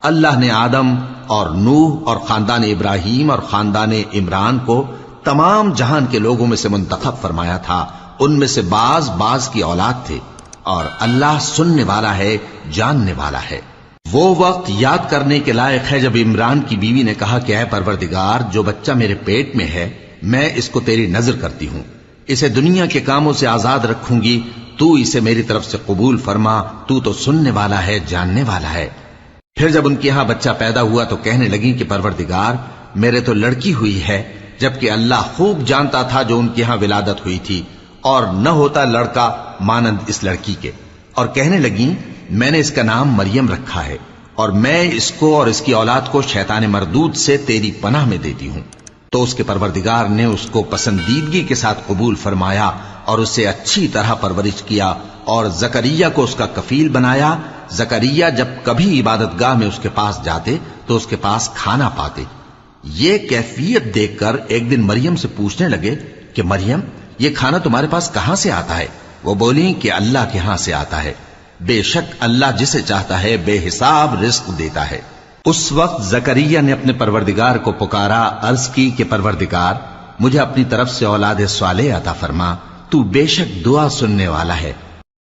اللہ نے آدم اور نوح اور خاندان ابراہیم اور خاندان عمران کو تمام جہان کے لوگوں میں سے منتخب فرمایا تھا، ان میں سے بعض بعض کی اولاد تھے، اور اللہ سننے والا ہے، جاننے والا ہے۔ وہ وقت یاد کرنے کے لائق ہے جب عمران کی بیوی نے کہا کہ اے پروردگار، جو بچہ میرے پیٹ میں ہے میں اس کو تیری نذر کرتی ہوں، اسے دنیا کے کاموں سے آزاد رکھوں گی، تو اسے میری طرف سے قبول فرما، تو تو سننے والا ہے، جاننے والا ہے۔ پھر جب ان کے ہاں بچہ پیدا ہوا تو کہنے لگی کہ پروردگار، میرے تو لڑکی ہوئی ہے، جبکہ اللہ خوب جانتا تھا جو ان کے ہاں ولادت ہوئی تھی، اور نہ ہوتا لڑکا مانند اس لڑکی کے۔ اور کہنے لگیں میں نے اس کا نام مریم رکھا ہے، اور میں اس کو اور اس کی اولاد کو شیطان مردود سے تیری پناہ میں دیتی ہوں۔ تو اس کے پروردگار نے اس کو پسندیدگی کے ساتھ قبول فرمایا اور اسے اچھی طرح پرورش کیا، اور زکریا کو اس کا کفیل بنایا۔ زکریا جب کبھی عبادت گاہ میں اس کے پاس جاتے تو اس کے پاس کھانا پاتے۔ یہ کیفیت دیکھ کر ایک دن مریم سے پوچھنے لگے کہ مریم، یہ کھانا تمہارے پاس کہاں سے آتا ہے؟ وہ بولی کہ اللہ کے ہاں سے آتا ہے، بے شک اللہ جسے چاہتا ہے بے حساب رزق دیتا ہے۔ اس وقت زکریا نے اپنے پروردگار کو پکارا، عرض کی کہ پروردگار، مجھے اپنی طرف سے اولاد صالح عطا فرما، تو بے شک دعا سننے والا ہے۔